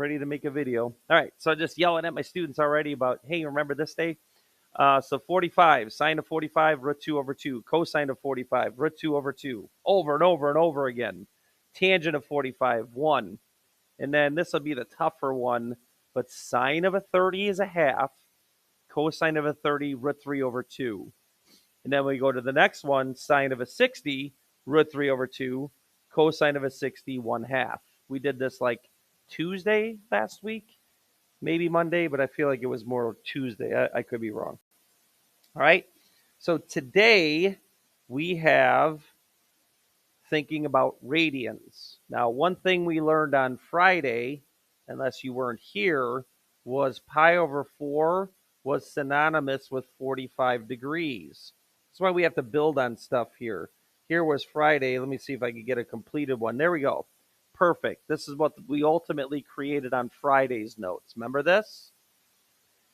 ready to make a video. All right, so just yelling at my students already about, hey, remember this day? So 45, sine of 45, root 2 over 2. Cosine of 45, root 2 over 2. Over and over and over again. Tangent of 45, 1. And then this will be the tougher one, but sine of a 30 is a half. Cosine of a 30, root 3 over 2. And then we go to the next one, sine of a 60, root 3 over 2. Cosine of a 60, 1 half. We did this like Tuesday last week, maybe Monday, but I feel like it was more Tuesday. I could be wrong. All right. So today we have thinking about radians. Now, one thing we learned on Friday, unless you weren't here, was pi over 4 was synonymous with 45 degrees. That's why we have to build on stuff here. Here was Friday. Let me see if I can get a completed one. There we go. Perfect. This is what we ultimately created on Friday's notes. Remember this?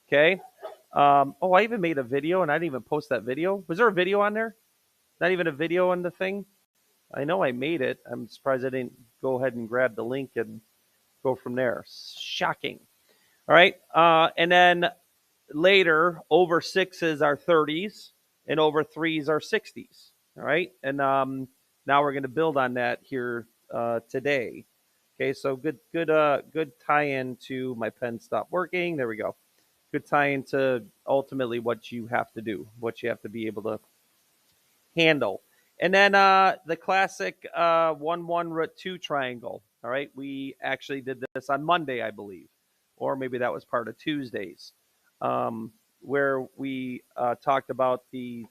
Okay. Oh, I even made a video and I didn't even post that video. Was there a video on there? Not even a video on the thing? I know I made it. I'm surprised I didn't go ahead and grab the link and go from there. Shocking. All right. And then later, over 6s are 30s and over 3s are 60s. All right. And now we're going to build on that here today. Okay. So good tie-in to my pen stopped working. There we go. Good tie-in to ultimately what you have to do, what you have to be able to handle. And then the classic 1, 1, root 2 triangle. All right. We actually did this on Monday, I believe, or maybe that was part of Tuesdays, where we talked about the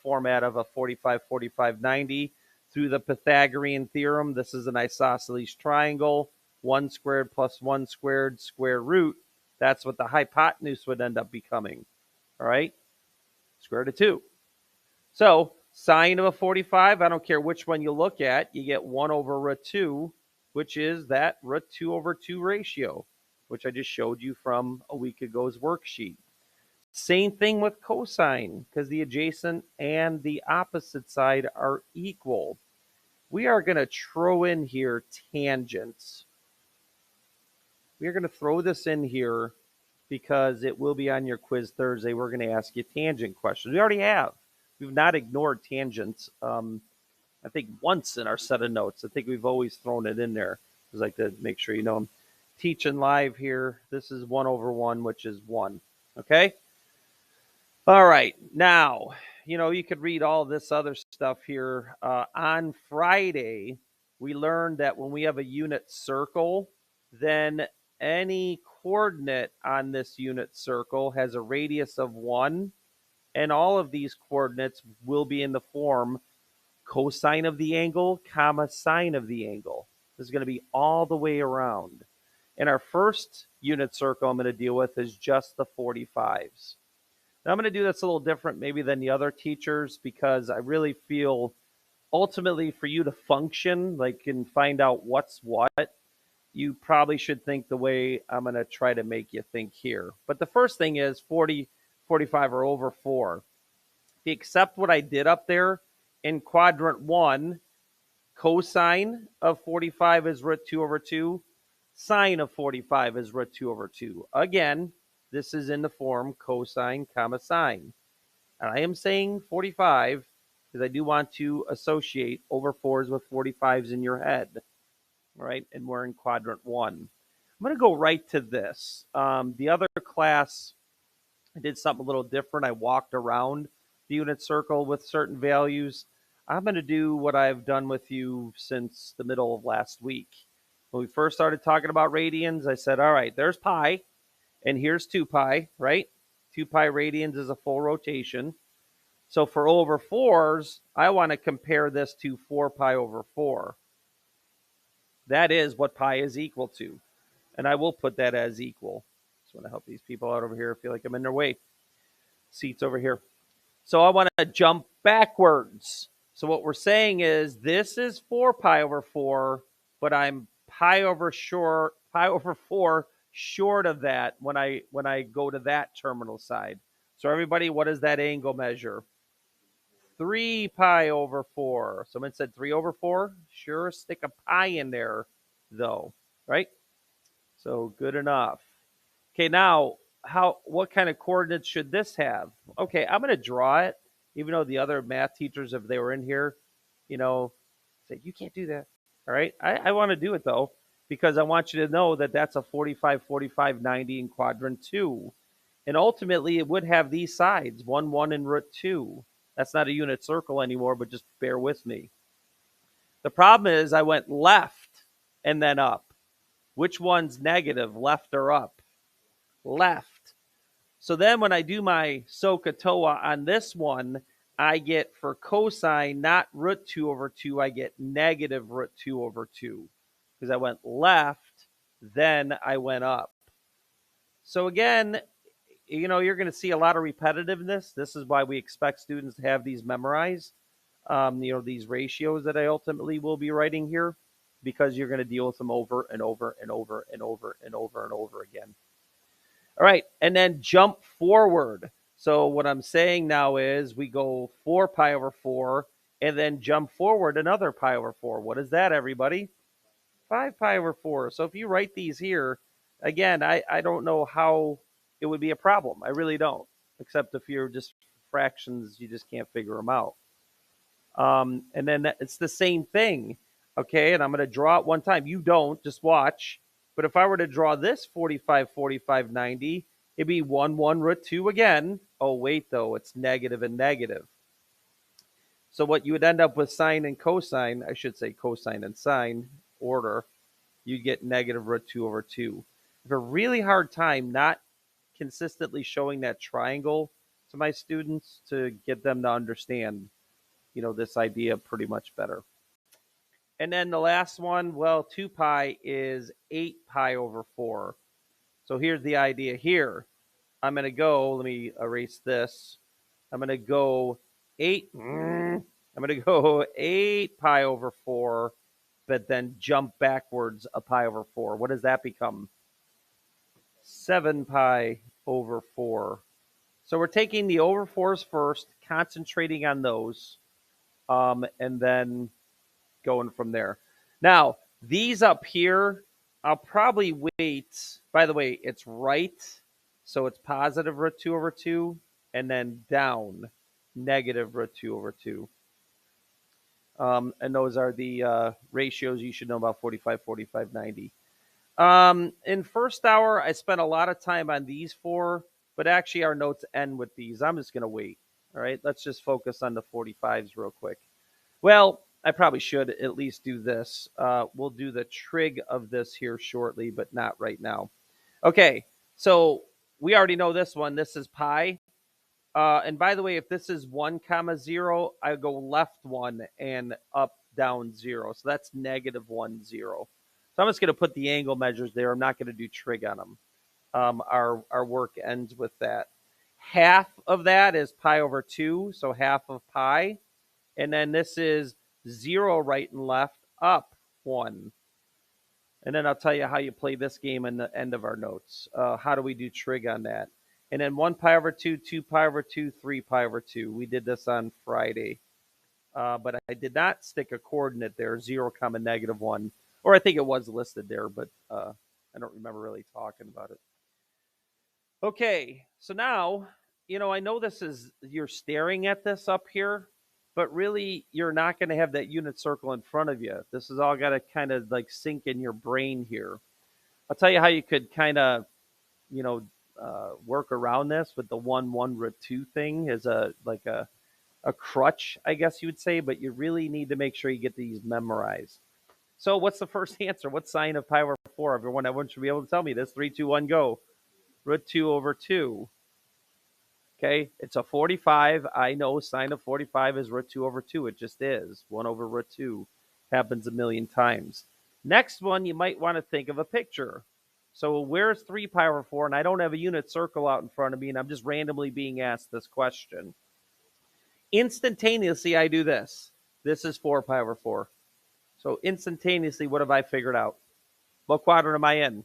format of a 45, 45, 90 through the Pythagorean theorem. This is an isosceles triangle, 1 squared plus 1 squared square root. That's what the hypotenuse would end up becoming. All right. Square root of 2. So sine of a 45, I don't care which one you look at, you get 1 over root 2, which is that root 2 over 2 ratio, which I just showed you from a week ago's worksheet. Same thing with cosine, because the adjacent and the opposite side are equal. We are going to throw in here tangents. We are going to throw this in here because it will be on your quiz Thursday. We're going to ask you tangent questions. We already have. We've not ignored tangents. I think once in our set of notes. I think we've always thrown it in there. I'd like to make sure you know I'm teaching live here. This is 1 over 1, which is 1. Okay? All right. Now, you could read all this other stuff here. On Friday, we learned that when we have a unit circle, then any coordinate on this unit circle has a radius of 1, and all of these coordinates will be in the form cosine of the angle, comma, sine of the angle. This is going to be all the way around. And our first unit circle I'm going to deal with is just the 45s. Now I'm going to do this a little different maybe than the other teachers because I really feel ultimately for you to function, like and find out what's what, you probably should think the way I'm going to try to make you think here. But the first thing is 40, 45 are over 4. If you accept what I did up there, in quadrant 1, cosine of 45 is root 2 over 2. Sine of 45 is root 2 over 2. Again, this is in the form cosine, comma, sine. And I am saying 45 because I do want to associate over 4s with 45s in your head. All right, and we're in quadrant 1. I'm going to go right to this. The other class, I did something a little different. I walked around the unit circle with certain values. I'm going to do what I've done with you since the middle of last week. When we first started talking about radians, I said, all right, there's pi, and here's 2 pi, right? 2 pi radians is a full rotation. So for over 4s, I want to compare this to 4 pi over 4. That is what pi is equal to. And I will put that as equal. Just want to help these people out over here. I feel like I'm in their way. Seats over here. So I want to jump backwards. So what we're saying is this is 4 pi over 4, but I'm pi over 4 short of that when I go to that terminal side. So everybody, what does that angle measure? 3 pi over 4. Someone said 3 over 4? Sure, stick a pi in there, though, right? So good enough. Okay, now what kind of coordinates should this have? Okay, I'm going to draw it, even though the other math teachers, if they were in here, you know, say you can't do that. All right, I want to do it though because I want you to know that that's a 45, 45, 90 in quadrant 2. And ultimately, it would have these sides, 1, 1, and root 2. That's not a unit circle anymore, but just bear with me. The problem is I went left and then up. Which one's negative, left or up? Left. So then when I do my SOHCAHTOA on this one, I get for cosine, not root 2 over 2, I get negative root 2 over 2. Because I went left, then I went up. So again, you're going to see a lot of repetitiveness. This is why we expect students to have these memorized, these ratios that I ultimately will be writing here, because you're going to deal with them over and over and over and over and over and over again. All right, and then jump forward. So what I'm saying now is we go 4 pi over 4 and then jump forward another pi over 4. What is that, everybody? 5 pi over 4. So if you write these here, again, I don't know how it would be a problem. I really don't, except if you're just fractions, you just can't figure them out. And then it's the same thing, okay? And I'm going to draw it one time. You don't, just watch. But if I were to draw this 45, 45, 90, it'd be 1, 1, root 2 again. Oh, wait, though, it's negative and negative. So what you would end up with sine and cosine, I should say cosine and sine order, you get negative root 2 over 2. I have a really hard time not consistently showing that triangle to my students to get them to understand, this idea pretty much better. And then the last one, well, 2 pi is 8 pi over 4. So here's the idea here. I'm going to go, let me erase this. I'm going to go 8 pi over 4, but then jump backwards a pi over 4. What does that become? 7 pi over 4. So we're taking the over 4s first, concentrating on those, and then going from there. Now, these up here, I'll probably wait. By the way, it's right. So it's positive root 2 over 2, and then down, negative root 2 over 2. And those are the ratios you should know about 45, 45, 90. In first hour, I spent a lot of time on these 4, but actually our notes end with these. I'm just going to wait. All right, let's just focus on the 45s real quick. Well, I probably should at least do this. We'll do the trig of this here shortly, but not right now. Okay, so we already know this one. This is pi. And by the way, if this is 1, 0, I go left 1 and up, down 0. So that's negative 1, 0. So I'm just going to put the angle measures there. I'm not going to do trig on them. Our work ends with that. Half of that is pi over 2, so half of pi. And then this is 0 right and left, up 1. And then I'll tell you how you play this game in the end of our notes. How do we do trig on that? And then 1 pi over 2, 2 pi over 2, 3 pi over 2. We did this on Friday. But I did not stick a coordinate there, 0, negative 1. Or I think it was listed there, but I don't remember really talking about it. Okay, so now, I know you're staring at this up here, but really you're not going to have that unit circle in front of you. This is all got to kind of like sink in your brain here. I'll tell you how you could kind of, work around this with the 1, 1, root 2 thing as a crutch, I guess you would say, but you really need to make sure you get these memorized. So what's the first answer? What's sine of pi over 4? Everyone should be able to tell me this. 3, 2, 1, go. Root 2 over 2. Okay, it's a 45. I know sine of 45 is root 2 over 2. It just is. 1 over root 2 happens a million times. Next one, you might want to think of a picture. So where's 3 pi over 4? And I don't have a unit circle out in front of me, and I'm just randomly being asked this question. Instantaneously, I do this. This is 4 pi over 4. So instantaneously, what have I figured out? What quadrant am I in?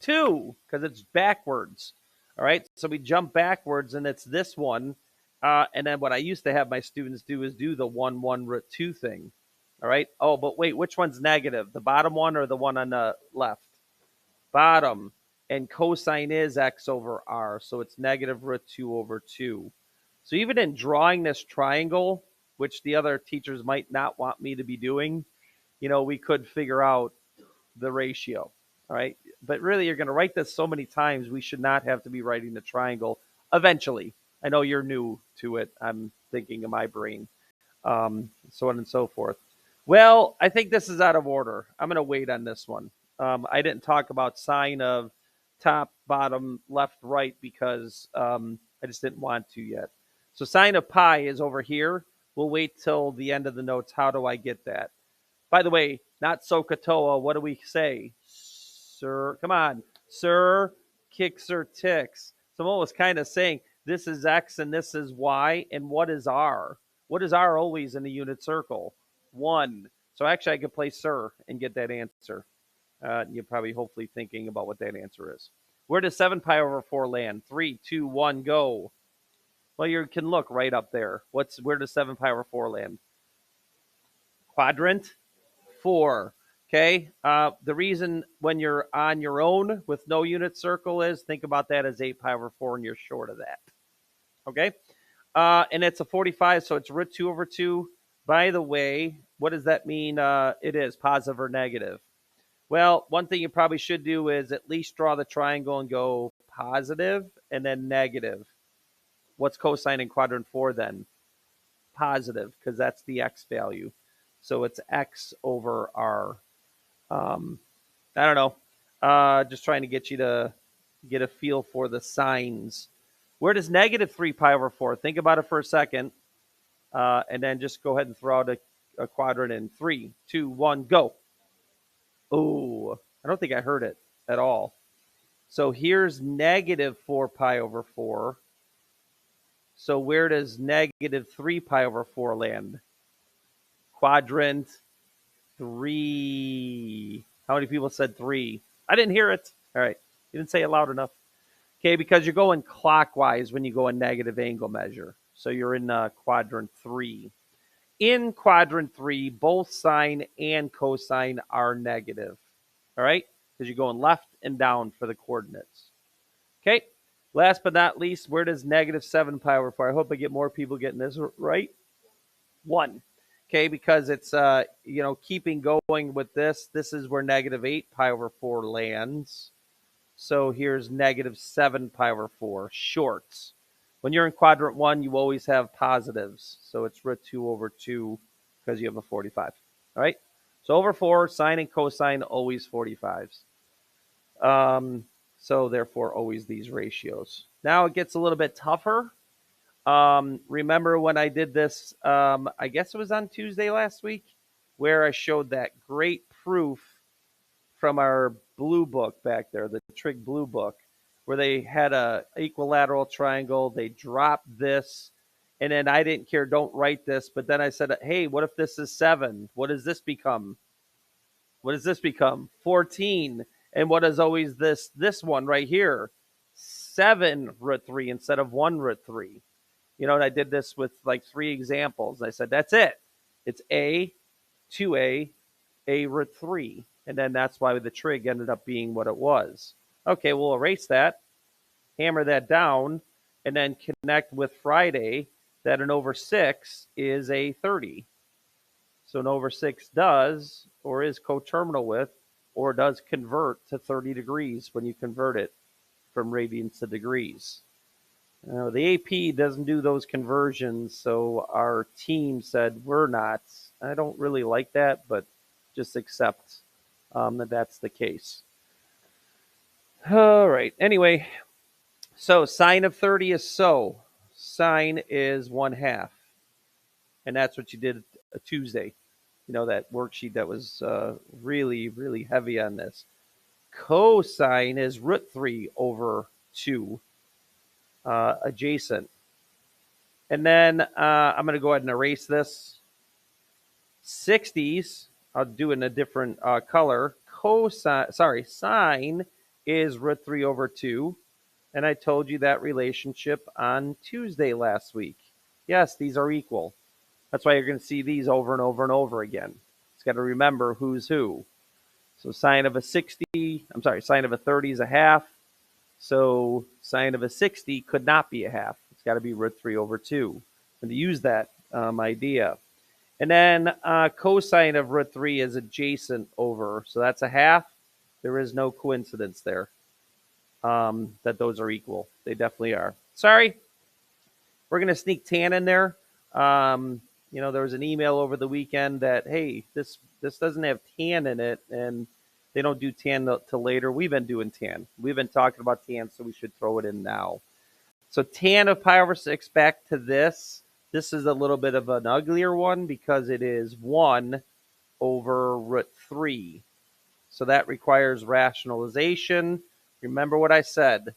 2, because it's backwards. All right, so we jump backwards, and it's this one. And then what I used to have my students do is do the 1, 1, root 2 thing. All right. Oh, but wait, which one's negative? The bottom one or the one on the left? bottom, and cosine is x over r, so it's negative root 2 over 2. So even in drawing this triangle, which the other teachers might not want me to be doing, we could figure out the ratio. All right. But really, you're going to write this so many times, we should not have to be writing the triangle eventually. I know you're new to it. I'm thinking in my brain, so on and so forth. Well, I think this is out of order. I'm going to wait on this one. I didn't talk about sine of top, bottom, left, right because I just didn't want to yet. So sine of pi is over here. We'll wait till the end of the notes. How do I get that? By the way, not SOHCAHTOA. What do we say? Sir, come on. Sir, kicks or ticks. Someone was kind of saying this is X and this is Y. And what is R? What is R always in the unit circle? 1. So actually, I could play Sir and get that answer. You're probably hopefully thinking about what that answer is. Where does 7 pi over 4 land? 3, 2, 1, go. Well, you can look right up there. Where does 7 pi over 4 land? Quadrant 4. Okay. The reason when you're on your own with no unit circle is think about that as 8 pi over 4 and you're short of that. Okay. And it's a 45, so it's root 2 over 2. By the way, what does that mean? It is positive or negative. Well, one thing you probably should do is at least draw the triangle and go positive and then negative. What's cosine in quadrant 4 then? Positive, because that's the x value. So it's x over r. I don't know. Just trying to get you to get a feel for the signs. Where does negative 3 pi over 4? Think about it for a second. And then just go ahead and throw out a quadrant in 3, 2, 1, go. Oh, I don't think I heard it at all. So here's negative 4 pi over 4. So where does negative 3 pi over 4 land? Quadrant 3. How many people said 3? I didn't hear it. All right. You didn't say it loud enough. Okay, because you're going clockwise when you go a negative angle measure. So you're in quadrant 3. In quadrant 3, both sine and cosine are negative. All right? Because you're going left and down for the coordinates. Okay. Last but not least, where does negative 7 pi over 4? I hope I get more people getting this right. 1. Okay, because it's keeping going with this. This is where negative 8 pi over 4 lands. So here's negative 7 pi over 4, shorts. When you're in quadrant 1, you always have positives. So it's root 2 over 2 because you have a 45. All right? So over 4, sine and cosine, always 45s. So therefore, always these ratios. Now it gets a little bit tougher. Remember when I did this, I guess it was on Tuesday last week, where I showed that great proof from our blue book back there, the Trig blue book, where they had a equilateral triangle. They dropped this, and then I didn't care, don't write this. But then I said, hey, what if this is 7? What does this become? What does this become? 14. And what is always this one right here? 7 root 3 instead of 1 root 3. And I did this with like 3 examples. I said, that's it. It's A, 2A, A root 3. And then that's why the trig ended up being what it was. Okay, we'll erase that, hammer that down, and then connect with Friday that an over 6 is a 30. So an over 6 does or is coterminal with or does convert to 30 degrees when you convert it from radians to degrees. The AP doesn't do those conversions, so our team said we're not. I don't really like that, but just accept that that's the case. All right. Anyway, so sine of 30 is so. Sine is 1/2. And that's what you did Tuesday. That worksheet that was really, really heavy on this. Cosine is root 3 over 2 adjacent. And then I'm going to go ahead and erase this. 60s, I'll do it in a different color. Sine is root 3 over 2. And I told you that relationship on Tuesday last week. Yes, these are equal. That's why you're going to see these over and over and over again. It's got to remember who's who. So sine of a 60, I'm sorry, sine of a 30 is a half. So sine of a 60 could not be a half. It's got to be root 3 over 2. And to use that idea. And then cosine of root 3 is adjacent over. So that's a half. There is no coincidence there that those are equal. They definitely are. Sorry, we're going to sneak tan in there. There was an email over the weekend that, hey, this doesn't have tan in it, and they don't do tan till later. We've been doing tan. We've been talking about tan, so we should throw it in now. So tan of pi over 6 back to this. This is a little bit of an uglier one because it is 1 over root 3. So that requires rationalization. Remember what I said.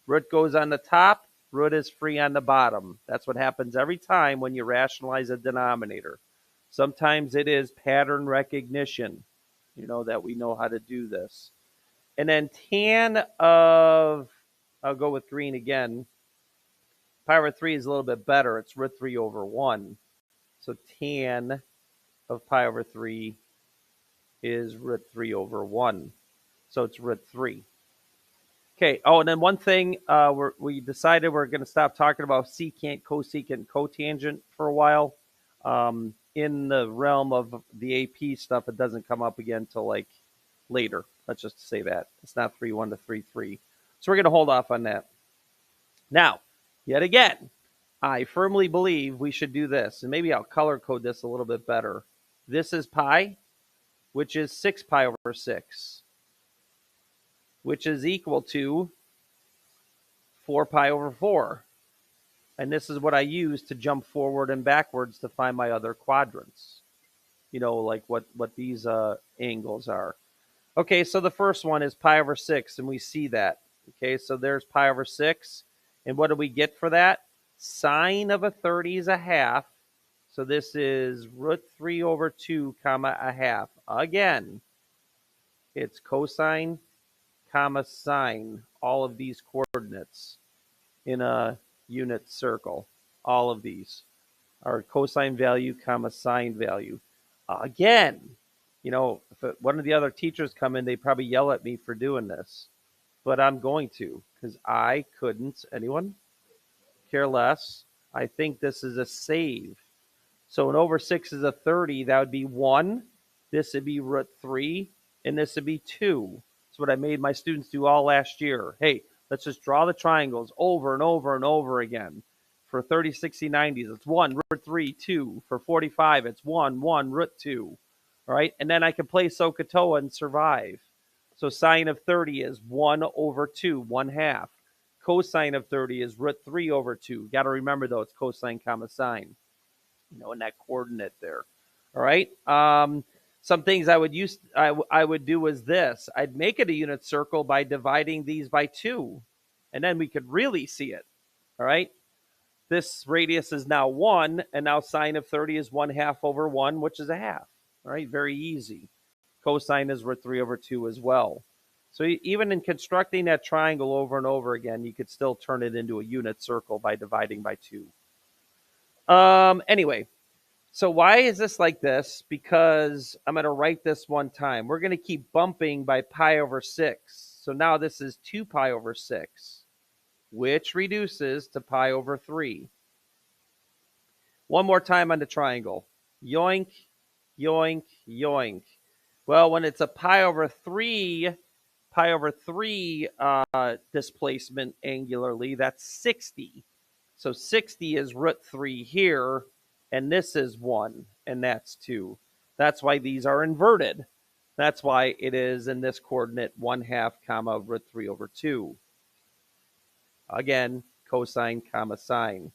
Root goes on the top. Root is free on the bottom. That's what happens every time when you rationalize a denominator. Sometimes it is pattern recognition, that we know how to do this. And then tan of, I'll go with green again. Pi over 3 is a little bit better. It's root 3 over 1. So tan of pi over 3 is root 3 over 1. So it's root 3. Okay. Oh, and then one thing, we decided we're going to stop talking about secant, cosecant, cotangent for a while. In the realm of the AP stuff, it doesn't come up again until like later. Let's just say that. It's not 3-1 to 3-3. So we're going to hold off on that. Now, yet again, I firmly believe we should do this. And maybe I'll color code this a little bit better. This is pi, which is 6 pi over 6, which is equal to 4 pi over 4. And this is what I use to jump forward and backwards to find my other quadrants. Like what these angles are. Okay, so the first one is pi over 6, and we see that. Okay, so there's pi over 6. And what do we get for that? Sine of a 30 is a half. So this is root 3 over 2, comma, a half. Again, it's cosine, comma, sine, all of these coordinates in a unit circle. All of these are cosine value, comma, sine value. Again, if one of the other teachers come in, they probably yell at me for doing this. But I'm going to, because I couldn't. Anyone? Care less. I think this is a save. So an over 6 is a 30. That would be 1. This would be root 3. And this would be 2. That's what I made my students do all last year. Hey, let's just draw the triangles over and over and over again. For 30, 60, 90s, it's 1, root 3, 2. For 45, it's 1, 1, root 2. All right, and then I can play SOHCAHTOA and survive. So sine of 30 is 1 over 2, 1/2. Cosine of 30 is root 3 over 2. Got to remember, though, it's cosine, comma, sine. In that coordinate there. All right. Some things I would do is this. I'd make it a unit circle by dividing these by 2, and then we could really see it. All right. This radius is now 1, and now sine of 30 is 1/2 over 1, which is a half. All right. Very easy. Cosine is root 3 over 2 as well. So even in constructing that triangle over and over again, you could still turn it into a unit circle by dividing by 2. Anyway, so why is this like this? Because I'm going to write this one time. We're going to keep bumping by pi over 6. So now this is 2 pi over 6, which reduces to pi over 3. One more time on the triangle. Yoink, yoink, yoink. Well, when it's a pi over 3 displacement angularly, that's 60. So 60 is root 3 here, and this is 1, and that's 2. That's why these are inverted. That's why it is in this coordinate 1/2, comma, root 3 over 2. Again, cosine, comma, sine.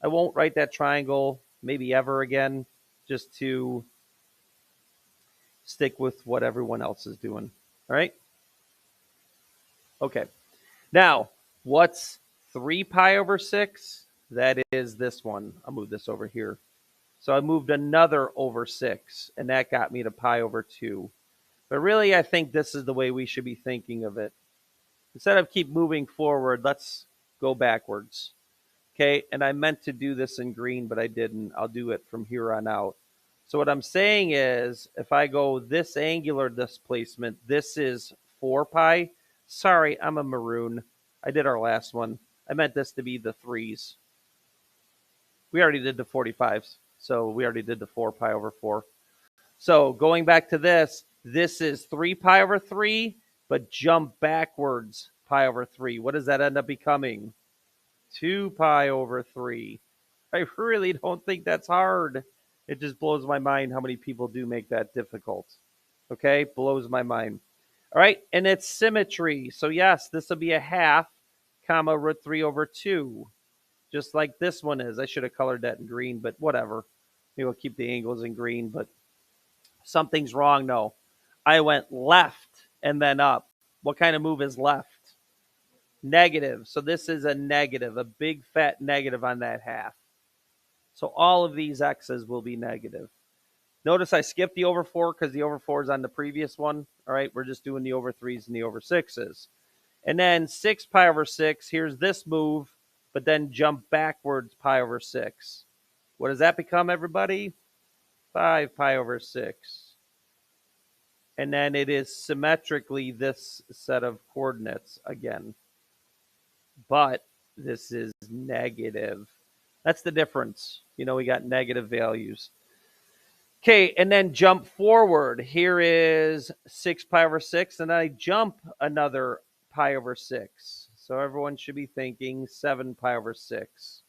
I won't write that triangle maybe ever again, just to stick with what everyone else is doing. All right? Okay. Now, what's 3 pi over 6? That is this one. I'll move this over here. So I moved another over 6, and that got me to pi over 2. But really, I think this is the way we should be thinking of it. Instead of keep moving forward, let's go backwards. Okay, and I meant to do this in green, but I didn't. I'll do it from here on out. So what I'm saying is, if I go this angular displacement, this is 4 pi. Sorry, I'm a maroon. I did our last one. I meant this to be the 3s. We already did the 45s, so we already did the 4 pi over 4. So going back to this, this is 3 pi over 3, but jump backwards pi over 3. What does that end up becoming? 2 pi over 3. I really don't think that's hard. It just blows my mind how many people do make that difficult. Okay, blows my mind. All right, and it's symmetry. So yes, this will be a half, comma, root 3 over 2, just like this one is. I should have colored that in green, but whatever. Maybe we'll keep the angles in green, but something's wrong. No, I went left and then up. What kind of move is left? Negative. So this is a negative, a big fat negative on that half. So all of these x's will be negative. Notice I skipped the over 4 because the over 4 is on the previous one. All right, we're just doing the over 3s and the over 6s. And then 6 pi over 6, here's this move, but then jump backwards pi over 6. What does that become, everybody? 5 pi over 6. And then it is symmetrically this set of coordinates again. But this is negative. That's the difference. You know, we got negative values. Okay, and then jump forward. Here is 6 pi over 6, and then I jump another pi over 6. So everyone should be thinking 7 pi over 6.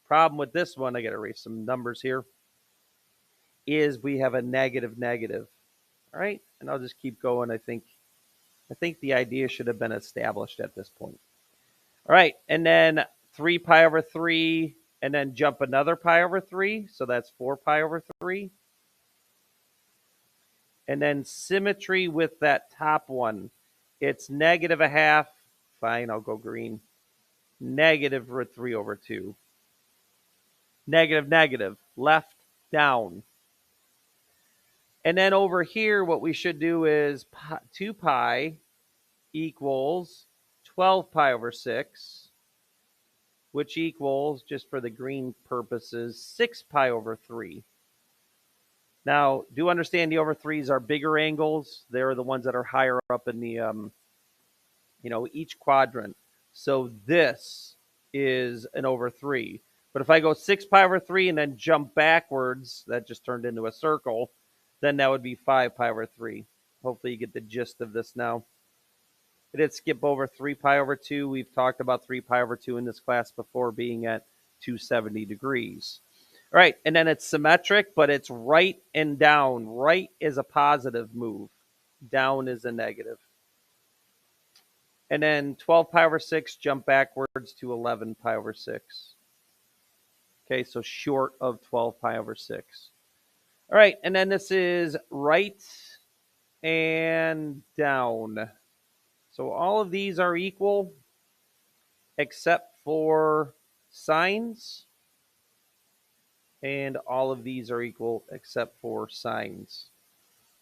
Problem with this one, I got to erase some numbers here, is we have a negative negative. All right, and I'll just keep going. I think the idea should have been established at this point. All right, and then 3 pi over 3, and then jump another pi over 3. So that's 4 pi over 3. And then symmetry with that top one. It's negative a half. Fine, I'll go green. Negative root 3 over 2. Negative, negative. Left, down. And then over here, what we should do is 2 pi equals 12 pi over 6, which equals, just for the green purposes, 6 pi over 3. Now, do understand the over 3s are bigger angles. They're the ones that are higher up in the, each quadrant. So this is an over 3. But if I go 6 pi over 3 and then jump backwards, that just turned into a circle, then that would be 5 pi over 3. Hopefully you get the gist of this now. I did skip over 3 pi over 2. We've talked about 3 pi over 2 in this class before being at 270 degrees. All right, and then it's symmetric, but it's right and down. Right is a positive move. Down is a negative. And then 12 pi over 6, jump backwards to 11 pi over 6. Okay, so short of 12 pi over 6. All right, and then this is right and down. So all of these are equal except for sines. And all of these are equal except for sines.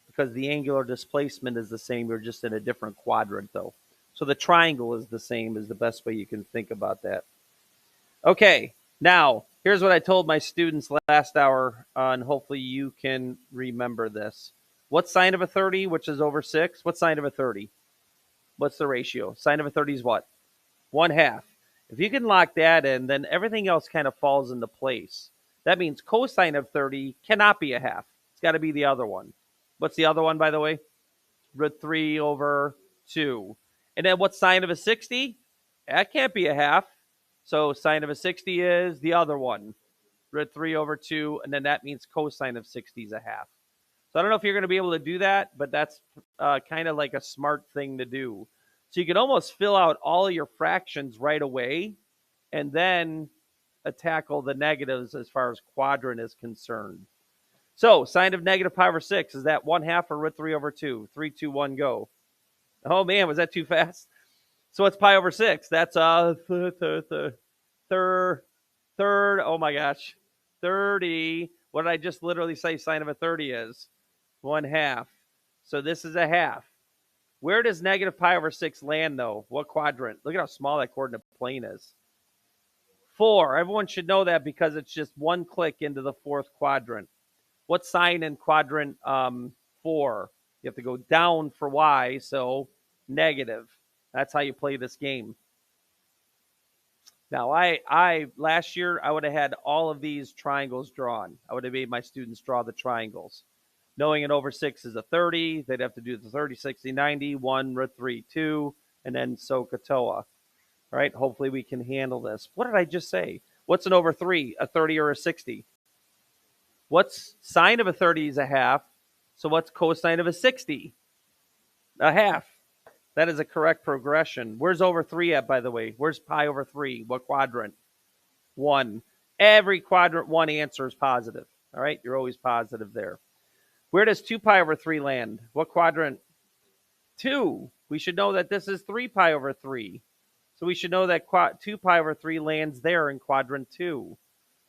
Because the angular displacement is the same, we're just in a different quadrant though. So the triangle is the same, is the best way you can think about that. Okay, now here's what I told my students last hour, and hopefully you can remember this. What's sine of a 30, which is over 6? What's sine of a 30? What's the ratio? Sine of a 30 is what? 1/2. If you can lock that in, then everything else kind of falls into place. That means cosine of 30 cannot be a half. It's got to be the other one. What's the other one, by the way? Root 3 over 2. And then what's sine of a 60? That can't be a half. So sine of a 60 is the other one. Root 3 over 2. And then that means cosine of 60 is a half. So I don't know if you're going to be able to do that, but that's kind of like a smart thing to do. So you can almost fill out all your fractions right away and then tackle the negatives as far as quadrant is concerned. So sine of negative pi over 6, is that 1/2 or root 3 over 2? 3, 2, 1, go. Oh, man, was that too fast? So what's pi over 6? That's third. Oh, my gosh. 30. What did I just literally say sine of a 30 is? 1/2. So this is a half. Where does negative pi over 6 land, though? What quadrant? Look at how small that coordinate plane is. 4. Everyone should know that because it's just one click into the fourth quadrant. What sign in quadrant 4? You have to go down for y, so negative. That's how you play this game. Now, I last year I would have had all of these triangles drawn. I would have made my students draw the triangles. Knowing an over 6 is a 30, they'd have to do the 30, 60, 90, 1, root 3, 2, and then SOHCAHTOA. All right, hopefully we can handle this. What did I just say? What's an over 3, a 30 or a 60? What's sine of a 30 is a half, so what's cosine of a 60? A half. That is a correct progression. Where's over 3 at, by the way? Where's pi over 3? What quadrant? 1. Every quadrant 1 answer is positive. All right, you're always positive there. Where does 2 pi over 3 land? What quadrant? 2. We should know that this is 3 pi over 3. So we should know that 2 pi over 3 lands there in quadrant 2.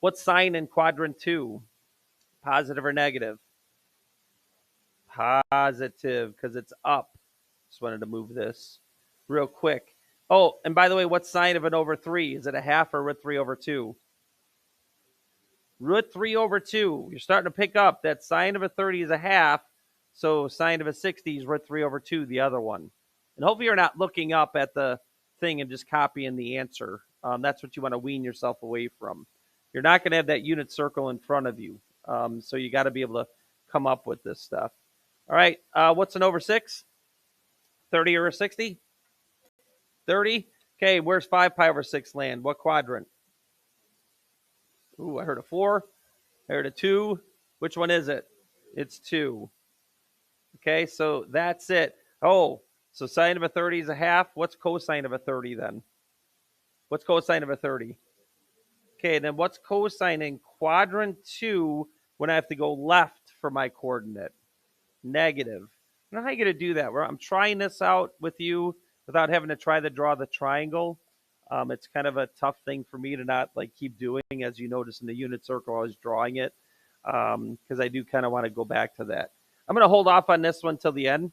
What's sign in quadrant 2? Positive or negative? Positive, because it's up. Just wanted to move this real quick. Oh, and by the way, what's sine of an over 3? Is it a half or root 3 over 2? Root 3 over 2. You're starting to pick up that sine of a 30 is a half, so sine of a 60 is root 3 over 2, the other one. And hopefully you're not looking up at the thing and just copying the answer. That's what you want to wean yourself away from. You're not going to have that unit circle in front of you, so you got to be able to come up with this stuff. All right, what's an over 6? 30 or a 60? 30? Okay, where's 5 pi over 6 land? What quadrant? Ooh, I heard a 4. I heard a 2. Which one is it? It's 2. Okay, so that's it. Oh, so sine of a 30 is a half. What's cosine of a 30 then? What's cosine of a 30? Okay, then what's cosine in quadrant 2 when I have to go left for my coordinate? Negative. I don't know how you're going to do that. I'm trying this out with you without having to try to draw the triangle. It's kind of a tough thing for me to not like keep doing. As you notice in the unit circle, I was drawing it because I do kind of want to go back to that. I'm going to hold off on this one till the end.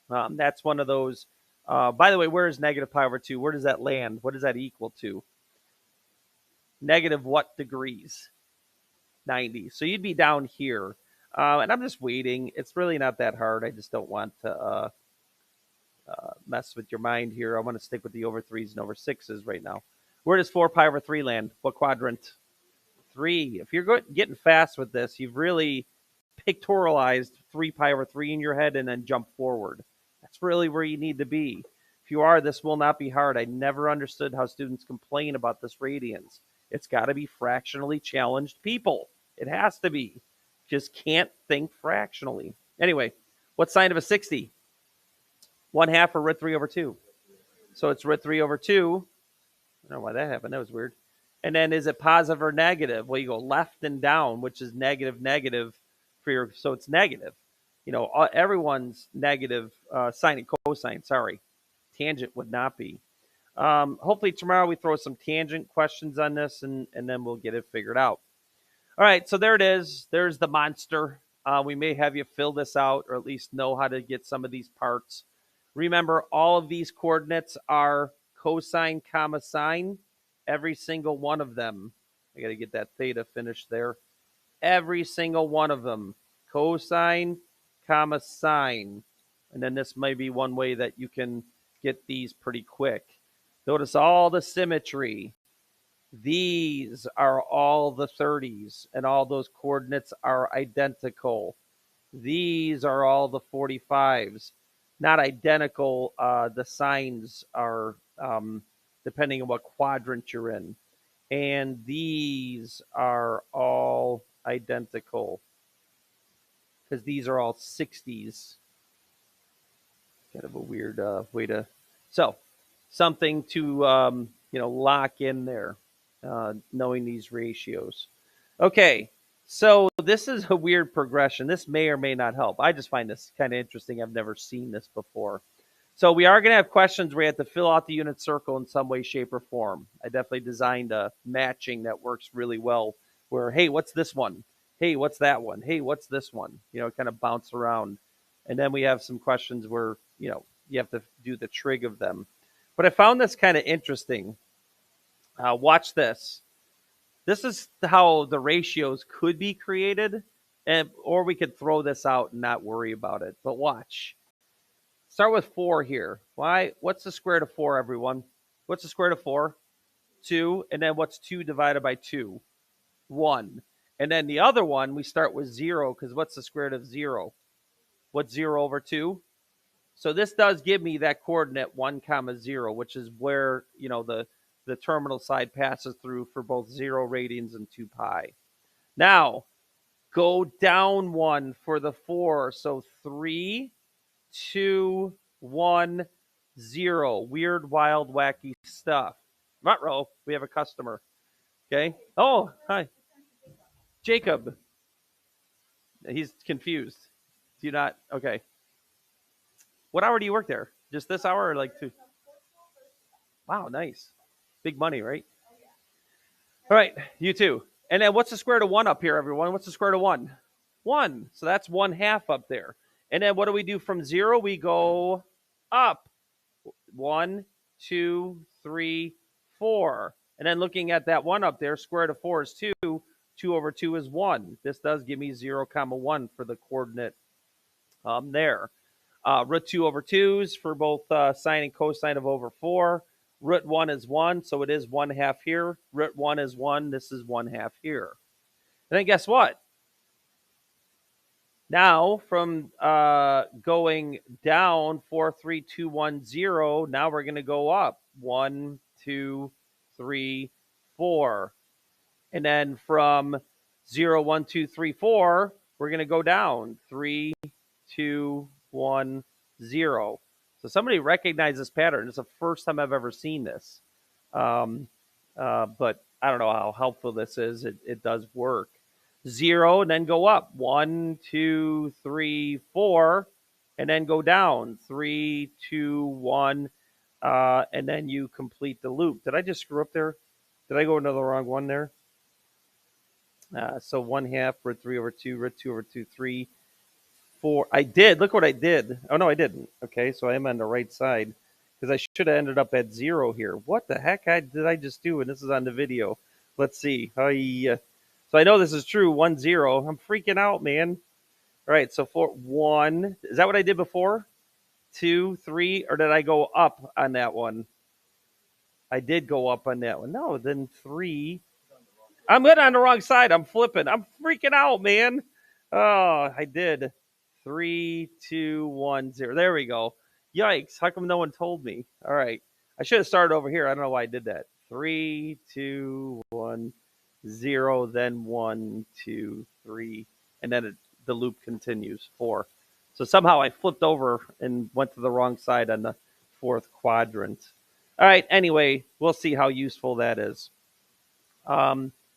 That's one of those. By the way, where is negative pi over 2? Where does that land? What does that equal to? Negative what degrees? 90. So you'd be down here. And I'm just waiting. It's really not that hard. I just don't want to mess with your mind here. I want to stick with the over 3s and over 6s right now. Where does 4 pi over 3 land? What quadrant? 3. If you're getting fast with this, you've really pictorialized 3 pi over 3 in your head and then jump forward. That's really where you need to be. If you are, this will not be hard. I never understood how students complain about this radians. It's got to be fractionally challenged people. It has to be. Just can't think fractionally. Anyway, what sine of a 60? 1/2 or root 3 over 2? So it's root 3 over 2. I don't know why that happened. That was weird. And then is it positive or negative? Well, you go left and down, which is negative, negative for your, so it's negative. You know, everyone's negative sine and cosine. Sorry. Tangent would not be. Hopefully tomorrow we throw some tangent questions on this and then we'll get it figured out. All right, so there it is. There's the monster. We may have you fill this out or at least know how to get some of these parts. Remember, all of these coordinates are cosine, comma, sine. Every single one of them. I got to get that theta finished there. Every single one of them. Cosine, comma, sine. And then this may be one way that you can get these pretty quick. Notice all the symmetry. These are all the 30s, and all those coordinates are identical. These are all the 45s. Not identical. The signs are depending on what quadrant you're in. And these are all identical because these are all 60s. Kind of a weird way to... So, something to, lock in there, knowing these ratios. Okay, so this is a weird progression. This may or may not help. I just find this kind of interesting. I've never seen this before. So we are going to have questions where you have to fill out the unit circle in some way, shape, or form. I definitely designed a matching that works really well where, hey, what's this one? Hey, what's that one? Hey, what's this one? Kind of bounce around. And then we have some questions where, you have to do the trig of them. But I found this kind of interesting. Watch this. This is how the ratios could be created. or we could throw this out and not worry about it. But watch. Start with 4 here. Why? What's the square root of 4, everyone? What's the square root of 4? 2. And then what's 2 divided by 2? 1. And then the other one, we start with 0, because what's the square root of 0? What's 0 over 2? So this does give me that coordinate 1 comma 0, which is where, the terminal side passes through for both 0 radians and 2 pi. Now, go down 1 for the 4. So 3, 2, 1, 0. Weird, wild, wacky stuff. Ruh-roh, we have a customer. Okay. Oh, hi. Jacob. He's confused. Do you not? Okay. What hour do you work there? Just this hour or like 2? Wow, nice. Big money, right? All right, you too. And then what's the square root of 1 up here, everyone? What's the square root of 1? 1. So that's 1/2 up there. And then what do we do from 0? We go up. 1, 2, 3, 4. And then looking at that 1 up there, square root of 4 is 2. 2 over 2 is 1. This does give me 0 comma 1 for the coordinate there. Root 2 over 2s for both sine and cosine of over 4. Root 1 is 1, so it is 1/2 here. Root 1 is 1. This is 1/2 here. And then guess what? Now, from going down 4, 3, 2, 1, 0, now we're going to go up 1, 2, 3, 4. And then from 0, 1, 2, 3, 4, we're going to go down 3, 2, 1, 0. So somebody recognized this pattern. It's the first time I've ever seen this. But I don't know how helpful this is. It does work. 0 and then go up 1, 2, 3, 4, and then go down 3, 2, 1, and then you complete the loop. Did I just screw up there? Did I go into the wrong one there? So 1/2 root 3 over 2, root 2 over 2, 3, 4. I did. Look what I did. Oh, no, I didn't. Okay, so I am on the right side because I should have ended up at 0 here. What the heck did I just do? And this is on the video. Let's see. So I know this is true. 1, 0. I'm freaking out, man. All right, so 4, 1. Is that what I did before? 2, 3, or did I go up on that one? I did go up on that one. No, then 3. I'm good on the wrong side. I'm flipping. I'm freaking out, man. Oh, I did. 3, 2, 1, 0. There we go. Yikes. How come no one told me? All right. I should have started over here. I don't know why I did that. 3, 2, 1, 0, then 1, 2, 3. And then the loop continues. 4. So somehow I flipped over and went to the wrong side on the 4th quadrant. All right. Anyway, we'll see how useful that is.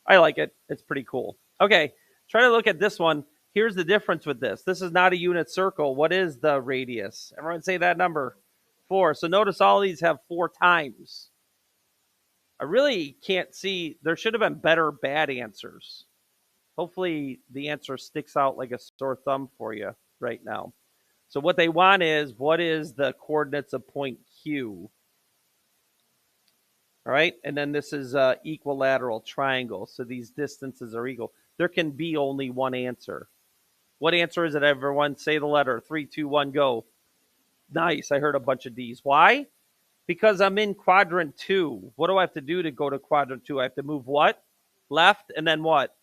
I like it. It's pretty cool. Okay. Try to look at this one. Here's the difference with this. This is not a unit circle. What is the radius? Everyone say that number. 4. So notice all these have 4 times. I really can't see. There should have been better bad answers. Hopefully the answer sticks out like a sore thumb for you right now. So what they want is, what is the coordinates of point Q? All right. And then this is equilateral triangle. So these distances are equal. There can be only one answer. What answer is it, everyone? Say the letter. 3, 2, 1, go. Nice. I heard a bunch of D's. Why? Because I'm in quadrant 2. What do I have to do to go to quadrant 2? I have to move what? Left, and then what?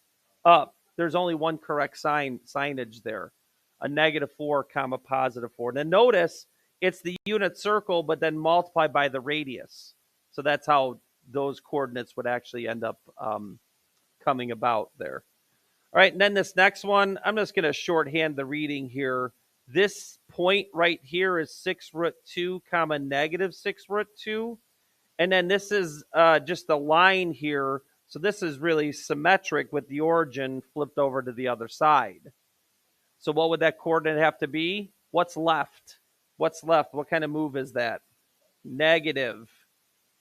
Up. There's only one correct signage there. A -4, comma, +4. And then notice it's the unit circle, but then multiply by the radius. So that's how those coordinates would actually end up coming about there. All right, and then this next one, I'm just going to shorthand the reading here. This point right here is 6 root 2, comma, -6 root 2. And then this is just the line here. So this is really symmetric with the origin flipped over to the other side. So what would that coordinate have to be? What's left? What's left? What kind of move is that? Negative.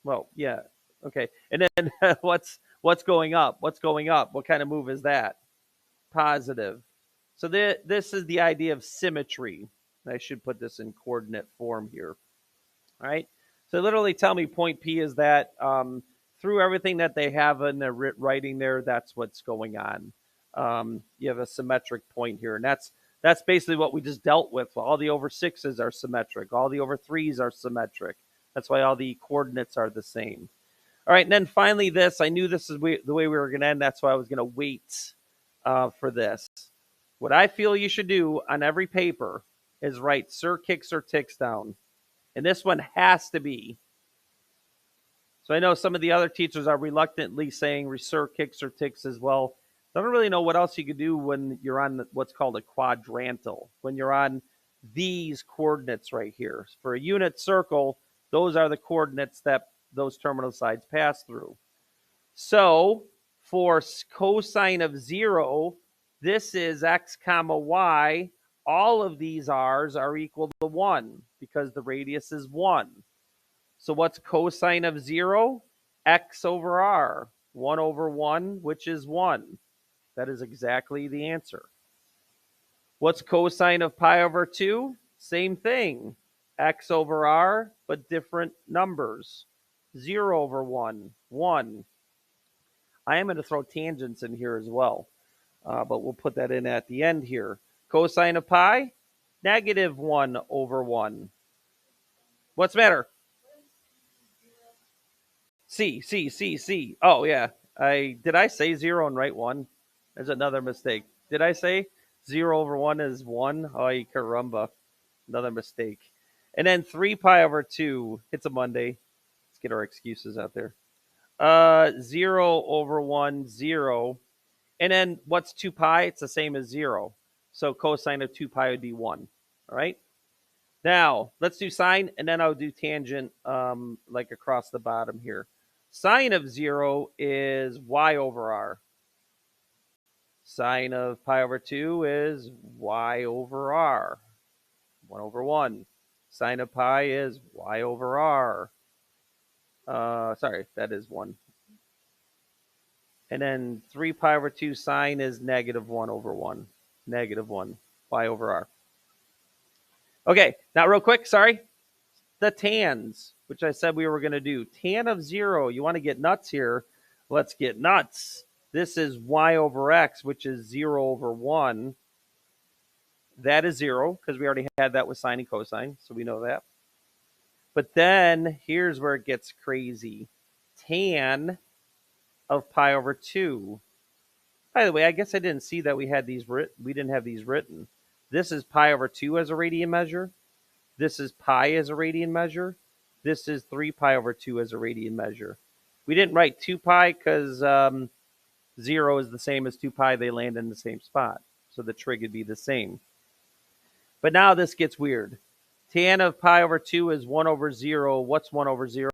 Well, yeah. Okay. And then what's going up? What's going up? What kind of move is that? Positive. So this is the idea of symmetry. I should put this in coordinate form here. All right. So literally tell me point P is that through everything that they have in their writing there, that's what's going on. you have a symmetric point here. And that's basically what we just dealt with. All the over 6s are symmetric. All the over 3s are symmetric. That's why all the coordinates are the same. All right, and then finally this. I knew this is the way we were going to end. That's why I was going to wait for this. What I feel you should do on every paper is write Sir kicks or ticks down. And this one has to be. So I know some of the other teachers are reluctantly saying Sir kicks or ticks as well. I don't really know what else you could do when you're on what's called a quadrantal, when you're on these coordinates right here. For a unit circle, those are the coordinates that those terminal sides pass through. So for cosine of 0, this is x comma y. All of these r's are equal to 1 because the radius is 1. So what's cosine of 0? X over r. 1 over 1, which is 1. That is exactly the answer. What's cosine of pi over 2? Same thing. X over r, but different numbers. 0 over 1, 1. I am going to throw tangents in here as well, but we'll put that in at the end here. Cosine of pi? Negative 1 over 1. What's the matter? C. Oh, yeah. Did I say 0 and write 1? There's another mistake. Did I say 0 over 1 is 1? Ay, caramba. Another mistake. And then 3 pi over 2. It's a Monday. Let's get our excuses out there. 0 over 1, 0. And then what's 2 pi? It's the same as 0. So cosine of 2 pi would be 1. All right? Now, let's do sine, and then I'll do tangent like across the bottom here. Sine of 0 is y over r. Sine of pi over 2 is y over r. 1 over 1. Sine of pi is y over r. Sorry, that is 1. And then 3 pi over 2 sine is negative 1 over 1. Negative 1, y over r. Okay, now real quick, sorry. The tans, which I said we were going to do. Tan of 0, you want to get nuts here. Let's get nuts. This is y over x, which is 0 over 1. That is 0, because we already had that with sine and cosine, so we know that. But then, here's where it gets crazy. Tan of pi over 2. By the way, I guess I didn't see that we didn't have these written. This is pi over 2 as a radian measure. This is pi as a radian measure. This is 3 pi over 2 as a radian measure. We didn't write 2 pi because 0 is the same as 2 pi. They land in the same spot. So the trig would be the same. But now this gets weird. Tan of pi over 2 is 1 over 0. What's 1 over 0?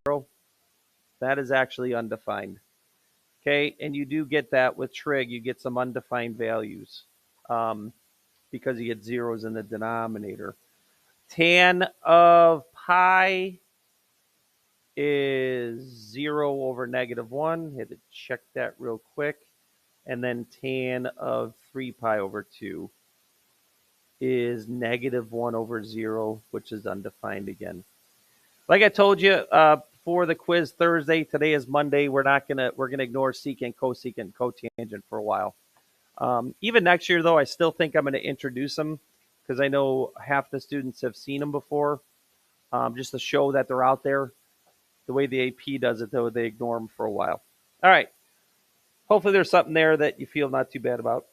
That is actually undefined. Okay, and you do get that with trig. You get some undefined values because you get zeros in the denominator. Tan of pi is 0 over negative 1. Had to check that real quick. And then tan of 3 pi over 2 is negative 1 over 0, which is undefined again. Like I told you for the quiz Thursday, today is Monday. We're gonna ignore secant, cosecant, cotangent for a while. Even next year, though, I still think I'm going to introduce them because I know half the students have seen them before, just to show that they're out there. The way the AP does it, though, they ignore them for a while. All right. Hopefully there's something there that you feel not too bad about.